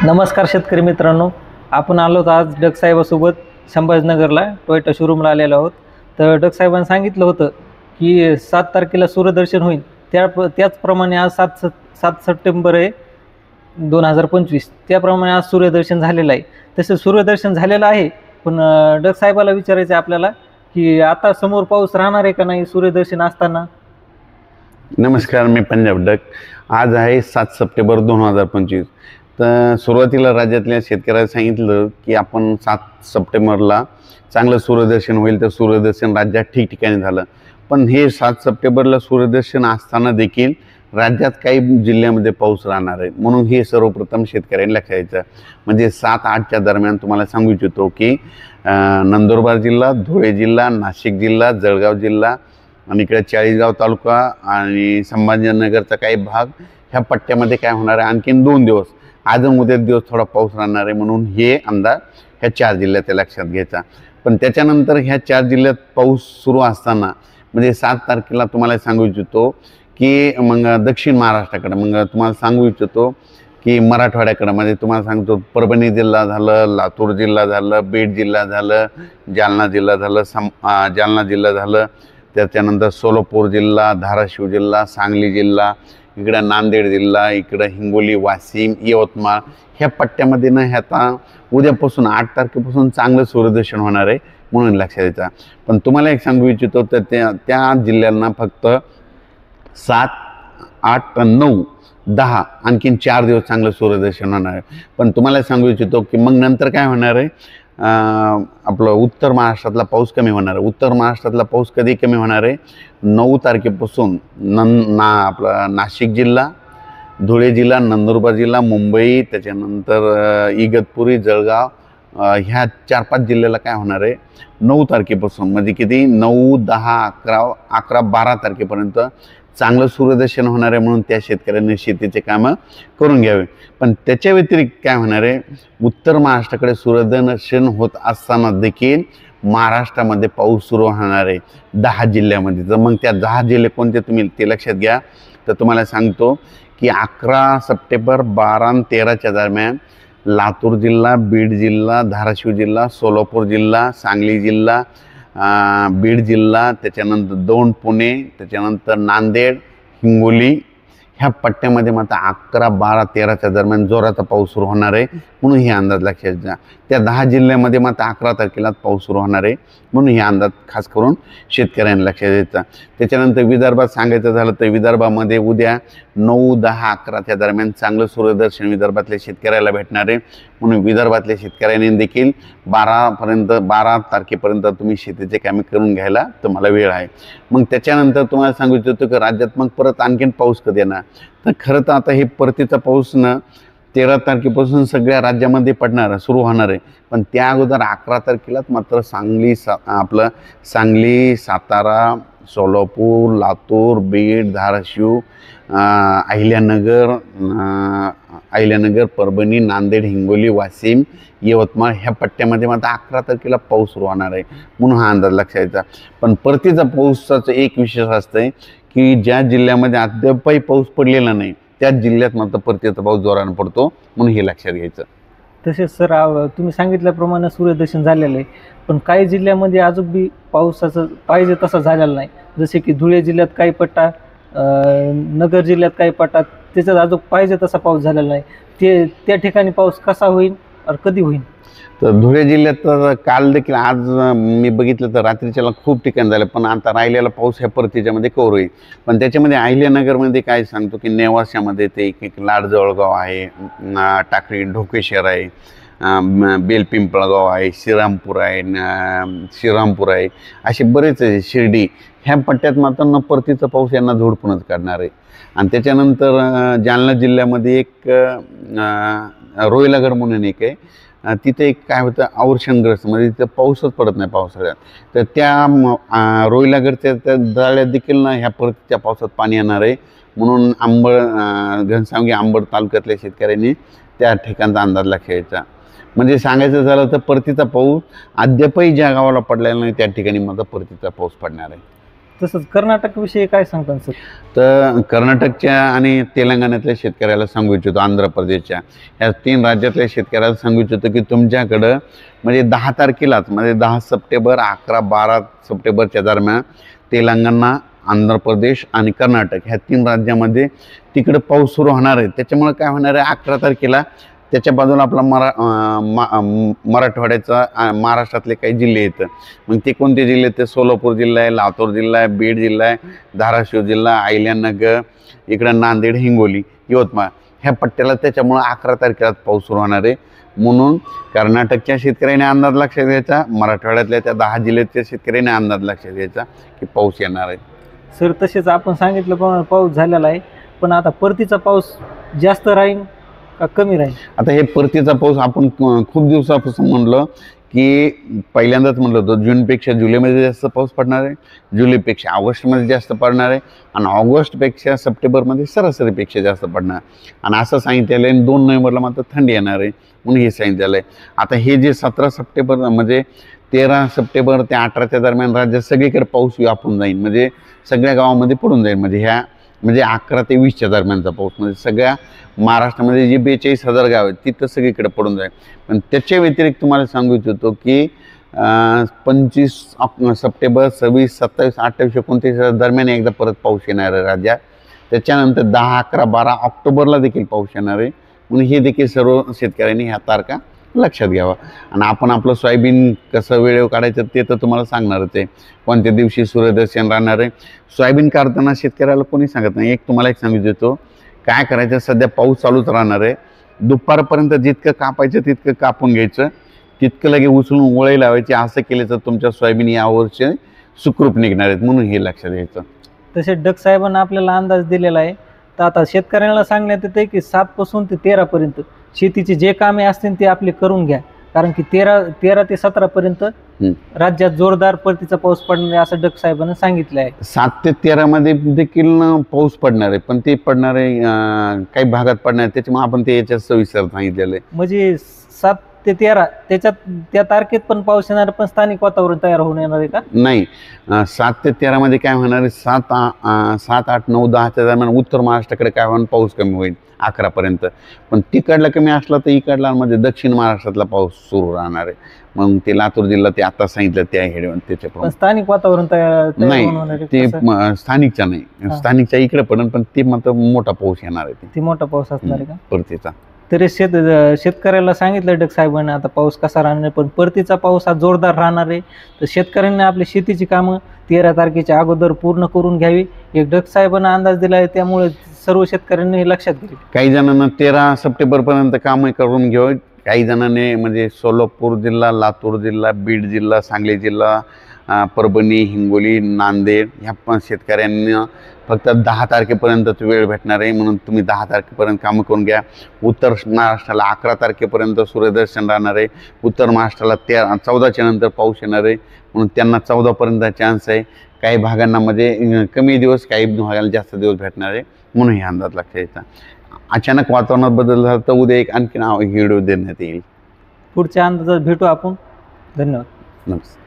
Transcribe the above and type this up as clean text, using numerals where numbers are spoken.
नमस्कार शेतकरी मित्रांनो, आपण आलो आहोत आज डगसाहेबासोबत संभाजीनगरला टोयोटा शोरूमला आलेलो आहोत. तर डगसाहेबांनी सांगितलं होतं की 7 तारखेला सूर्यदर्शन होईल. त्याचप्रमाणे आज 7 सप्टेंबर आहे 2025. त्याप्रमाणे आज सूर्यदर्शन झालेलं आहे. तसं सूर्यदर्शन झालेलं आहे, पण डगसाहेबाला विचारायचं आहे आपल्याला की आता समोर पाऊस राहणार आहे का नाही सूर्यदर्शन असताना. नमस्कार, मी पंजाब डक. आज आहे 7 सप्टेंबर 2025. तर सुरुवातीला राज्यातल्या शेतकऱ्याला सांगितलं की आपण 7 सप्टेंबरला चांगलं सूर्यदर्शन होईल. तर सूर्यदर्शन राज्यात ठिकठिकाणी झालं, पण हे 7 सप्टेंबरला सूर्यदर्शन असताना देखील राज्यात काही जिल्ह्यामध्ये पाऊस राहणार आहे. म्हणून हे सर्वप्रथम शेतकऱ्यांनी लक्षात घ्यायचं. म्हणजे 7-8च्या दरम्यान तुम्हाला सांगू इच्छितो की नंदुरबार जिल्हा, धुळे जिल्हा, नाशिक जिल्हा, जळगाव जिल्हा आणि इकडे चाळीसगाव तालुका आणि संभाजीनगरचा काही भाग ह्या पट्ट्यामध्ये काय होणार आहे, आणखीन 2 दिवस आज उद्या दिवस थोडा पाऊस राहणार आहे. म्हणून हे अंदाज ह्या 4 जिल्ह्यात लक्षात घ्यायचा. पण त्याच्यानंतर ह्या 4 जिल्ह्यात पाऊस सुरू असताना म्हणजे 7 तारखेला तुम्हाला सांगू इच्छितो की मग दक्षिण महाराष्ट्राकडे मग तुम्हाला सांगू इच्छितो की मराठवाड्याकडं म्हणजे तुम्हाला सांगतो परभणी जिल्हा झालं, लातूर जिल्हा झालं, बीड जिल्हा झालं, जालना जिल्हा झालं, जालना जिल्हा झालं, त्याच्यानंतर सोलापूर जिल्हा, धाराशिव जिल्हा, सांगली जिल्हा, इकडं नांदेड जिल्हा, इकडं हिंगोली, वाशिम, यवतमाळ ह्या पट्ट्यामध्ये ना ह्याचा उद्यापासून 8 तारखेपासून चांगलं सूर्यदर्शन होणार आहे. म्हणून लक्षात द्यायचा. पण तुम्हाला एक सांगू इच्छितो तर त्या जिल्ह्यांना फक्त 7, 8, 9, 10 आणखीन 4 दिवस चांगलं सूर्यदर्शन होणार आहे. पण तुम्हाला सांगू इच्छितो की मग नंतर काय होणार आहे, आपलं उत्तर महाराष्ट्रातला पाऊस कमी होणार आहे. उत्तर महाराष्ट्रातला पाऊस कधी कमी होणार आहे, 9 तारखेपासून आपलं नाशिक जिल्हा, धुळे जिल्हा, नंदुरबार जिल्हा, मुंबई, त्याच्यानंतर इगतपुरी, जळगाव ह्या 4-5 जिल्ह्याला काय होणार आहे 9 तारखेपासून म्हणजे किती 9, 10, 11, 12 तारखेपर्यंत चांगलं सूर्यदर्शन होणार आहे. म्हणून त्या शेतकऱ्यांनी शेतीचे कामं करून घ्यावे. पण त्याच्या व्यतिरिक्त काय होणार आहे, उत्तर महाराष्ट्राकडे सूर्यदर्शन होत असताना देखील महाराष्ट्रामध्ये पाऊस सुरू होणार आहे 10 जिल्ह्यामध्ये. तर मग त्या 10 जिल्हे कोणते तुम्ही ते लक्षात घ्या. तर तुम्हाला सांगतो की 11 सप्टेंबर, 12 आणि 13च्या दरम्यान लातूर जिल्हा, बीड जिल्हा, धाराशिव जिल्हा, सोलापूर जिल्हा, सांगली जिल्हा, बीड जिल्हा, त्याच्यानंतर दौंड, पुणे, त्याच्यानंतर नांदेड, हिंगोली ह्या पट्ट्यामध्ये मात्र 11, 12, 13च्या दरम्यान जोराचा पाऊस सुरू होणार आहे. म्हणून हे अंदाज लक्षात घ्या. त्या 10 जिल्ह्यामध्ये मात्र 11 तारखेला पाऊस सुरू होणार आहे. म्हणून हे अंदाज खास करून शेतकऱ्यांना लक्षात द्यायचा. त्याच्यानंतर विदर्भात सांगायचं झालं तर विदर्भामध्ये उद्या 9, 10, 11च्या दरम्यान चांगलं सूर्यदर्शन विदर्भातल्या शेतकऱ्याला भेटणार आहे. म्हणून विदर्भातल्या शेतकऱ्यांनी देखील 12 तारखेपर्यंत तुम्ही शेतीचे कामे करून घ्यायला तुम्हाला वेळ आहे. मग त्याच्यानंतर तुम्हाला सांगू इच्छितो की राज्यात मग परत आणखीन पाऊस कधी येणार. तर खरं तर आता हे परतीचा पाऊस ना 13 तारखेपासून सगळ्या राज्यामध्ये पडणार सुरू होणार आहे. पण त्या अगोदर 11 तारखेलाच मात्र सांगली, सातारा, सोलापूर, लातूर, बीड, धाराशिव, अहिल्यानगर, परभणी, नांदेड, हिंगोली, वाशिम, यवतमाळ ह्या पट्ट्यामध्ये मात्र 11 तारखेला पाऊस सुरू होणार आहे. म्हणून हा अंदाज लक्षात घ्यायचा. पण परतीचा पाऊसाचं एक विशेष असतं आहे की ज्या जिल्ह्यामध्ये अद्यापही पाऊस पडलेला नाही त्याच जिल्ह्यात मात्र परतीचा पाऊस जोरानं पडतो. म्हणून हे लक्षात घ्यायचं. तसेच सर तुम्ही सांगितल्याप्रमाणे सूर्यदर्शन झालेलं आहे, पण काही जिल्ह्यामध्ये अजून बी पावसाचं पाहिजे तसा झालेला नाही. जसे की धुळे जिल्ह्यात काही पट्टा, नगर जिल्ह्यात काही पट्टा त्याच्यात अजून पाहिजे तसा पाऊस झालेला नाही. त्या ठिकाणी पाऊस कसा होईल और कधी होईल. तर धुळे जिल्ह्यात तर काल देखील आज मी बघितलं तर रात्रीच्याला खूप ठिकाण झालं. पण आता राहिलेला पाऊस ह्या परतीच्यामध्ये कव्हर होईल. पण त्याच्यामध्ये अहिल्यानगरमध्ये काय सांगतो की नेवाशामध्ये ते एक लाडजवळगाव आहे, टाकळी ढोकेश्वर आहे, बेलपिंपळगाव आहे, श्रीरामपूर आहे, असे बरेच आहे, शिर्डी ह्या पट्ट्यात मात्र न परतीचा पाऊस यांना झोडपूनच काढणार आहे. आणि त्याच्यानंतर जालना जिल्ह्यामध्ये एक रोहिलागड म्हणून एक आहे, तिथे एक काय होतं अवर्षणग्रस्त म्हणजे तिथं पाऊसच पडत नाही पावसाळ्यात. तर त्या रोहिलागडच्या त्या जाळ्यात देखील ना ह्या परतीच्या पावसात पाणी येणार आहे. म्हणून घनसावंगी आंबड तालुक्यातल्या शेतकऱ्यांनी त्या ठिकाणचा अंदाज लक्षात घ्यायचा. म्हणजे सांगायचं झालं तर परतीचा पाऊस अद्यापही ज्या गावाला पडलेला नाही त्या ठिकाणी माझा परतीचा पाऊस पडणार आहे. तसंच कर्नाटकविषयी काय सांगता सर? तर कर्नाटकच्या आणि तेलंगणातल्या शेतकऱ्याला सांगू इच्छितो, आंध्र प्रदेशच्या या 3 राज्यातल्या शेतकऱ्याला सांगू इच्छितो की तुमच्याकडं म्हणजे 10 तारखेलाच म्हणजे 10 सप्टेंबर 11-12 सप्टेंबरच्या दरम्यान तेलंगणा, आंध्र प्रदेश आणि कर्नाटक ह्या 3 राज्यामध्ये तिकडं पाऊस सुरू होणार आहे. त्याच्यामुळे काय होणार आहे 11 तारखेला त्याच्या बाजूला आपला मराठवाड्याचा महाराष्ट्रातले काही जिल्हे येतं. मग ते कोणते जिल्हे आहेत? सोलापूर जिल्हा आहे, लातूर जिल्हा आहे, बीड जिल्हा आहे, धाराशिव जिल्हा, अहिल्यानगर, इकडं नांदेड, हिंगोली, यवतमाळ ह्या पट्ट्याला त्याच्यामुळं 11 तारखेला पाऊस सुरू होणार आहे. म्हणून कर्नाटकच्या शेतकऱ्याने अंदाज लक्षात घ्यायचा, मराठवाड्यातल्या त्या 10 जिल्ह्यातल्या शेतकऱ्याने अंदाज लक्षात घ्यायचा की पाऊस येणार आहे. सर तसेच आपण सांगितलं पाऊस झालेला आहे, पण आता परतीचा पाऊस जास्त राहील का कमी राहील? आता हे परतीचा पाऊस आपण खूप दिवसापासून म्हणलं की पहिल्यांदाच म्हणलं होतं जूनपेक्षा जुलैमध्ये जास्त पाऊस पडणार आहे, जुलैपेक्षा ऑगस्टमध्ये जास्त पडणार आहे आणि ऑगस्टपेक्षा सप्टेंबरमध्ये सरासरीपेक्षा जास्त पडणार आणि असं सांगितलेलं आहे. 2 नोव्हेंबरला मात्र थंडी येणार आहे म्हणून हे सांगितलेलं आहे. आता हे जे 17 सप्टेंबर म्हणजे 13 सप्टेंबर ते 18च्या दरम्यान राज्यात सगळीकडे पाऊस व्यापून जाईल, म्हणजे सगळ्या गावामध्ये पडून जाईल. म्हणजे 11 ते 20च्या दरम्यानचा पाऊस म्हणजे सगळ्या महाराष्ट्रामध्ये जे 42,000 गाव आहेत तिथं सगळीकडे पडून जाईल. पण त्याच्या व्यतिरिक्त तुम्हाला सांगू इच्छितो की 25 सप्टेंबर, 26, 27, 28, 29 दरम्यान एकदा परत पाऊस येणार आहे राज्यात. त्याच्यानंतर 10, 11, 12 ऑक्टोबरला देखील पाऊस येणार आहे. म्हणून हे देखील सर्व शेतकऱ्यांनी ह्या तारखा लक्षात घ्यावा. आणि आपण आपलं सोयाबीन कसं वेळेवर काढायचं ते तर तुम्हाला सांगणारच आहे, कोणत्या दिवशी सूर्यदर्शन राहणार आहे. सोयाबीन काढताना शेतकऱ्याला कोणी सांगत नाही. तुम्हाला एक सांगू देतो काय करायचं. सध्या पाऊस चालूच राहणार आहे. दुपारपर्यंत जितकं कापायचं तितकं कापून घ्यायचं, तितकं लगे उचलून ओळी लावायची. असं केलं तर तुमच्या सोयाबीन यावर्षी सुखरूप निघणार आहेत, म्हणून हे लक्षात घ्यायचं. तसे डग साहेबांना आपल्याला अंदाज दिलेला आहे. तर आता शेतकऱ्यांना सांगण्यात येते की 7 पासून ते 13 पर्यंत शेतीचे जे कामे असतील ते आपले करून घ्या, कारण की 13 ते 17 पर्यंत राज्यात जोरदार परतीचा पाऊस पडणार आहे असं डग साहेबांना सांगितलं आहे. 7 ते 13 मध्ये देखील पाऊस पडणार आहे, पण ते पडणार आहे काही भागात पडणार आहे. त्याच्यामुळे आपण ते याच्यात सविस्तर सांगितलेलं आहे. म्हणजे 7 ते 13 त्याच्यात त्या तारखेत पण पाऊस येणार, पण स्थानिक वातावरण तयार होऊन येणार आहे का? नाही, 7 ते 13 मध्ये काय होणार आहे 7, 8, 9, 10च्या दरम्यान उत्तर महाराष्ट्राकडे काय होणार पाऊस कमी होईल 11 पर्यंत. पण तिकडला कमी असला तर इकडला म्हणजे दक्षिण महाराष्ट्रातला पाऊस सुरू राहणार आहे. मग ते लातूर जिल्हा ते आता सांगितलं त्या हेडून त्याच्याप्रमाणे स्थानिक वातावरण तयार नाही, होऊन होणार आहे ते कसं? स्थानिकच्या नाही, स्थानिकच्या इकडे पडेल, पण ते मात्र मोठा पाऊस येणार आहे ती मोठा पाऊस असणार आहे का? परतीचा. तरी शेतकऱ्याला सांगितलं डग साहेबांना आता पाऊस कसा राहणार आहे, पण परतीचा पाऊस हा जोरदार राहणार आहे. तर शेतकऱ्यांनी आपली शेतीची कामं 13 तारखेच्या अगोदर पूर्ण करून घ्यावी, एक डग साहेबांना अंदाज दिला आहे. त्यामुळे सर्व शेतकऱ्यांनी हे लक्षात घ्यावे. काही जणांना 13 सप्टेंबरपर्यंत कामं करून घेऊ, काही जणांनी म्हणजे सोलापूर जिल्हा, लातूर जिल्हा, बीड जिल्हा, सांगली जिल्हा, परभणी, हिंगोली, नांदेड ह्या पण शेतकऱ्यांना फक्त 10 तारखेपर्यंतच वेळ भेटणार आहे. म्हणून तुम्ही 10 तारखेपर्यंत कामं करून घ्या. उत्तर महाराष्ट्राला 11 तारखेपर्यंत सूर्यदर्शन राहणार आहे. उत्तर महाराष्ट्राला 14च्या नंतर पाऊस येणार आहे, म्हणून त्यांना 14पर्यंत चान्स आहे. काही भागांना म्हणजे कमी दिवस, काही भागाला जास्त दिवस भेटणार आहे, म्हणून हे अंदाज लक्षात येतात. अचानक वातावरणात बदल झाला तर उद्या एक आणखीन व्हिडिओ देण्यात येईल. पुढच्या अंदाजात भेटू आपण. धन्यवाद. नमस्कार.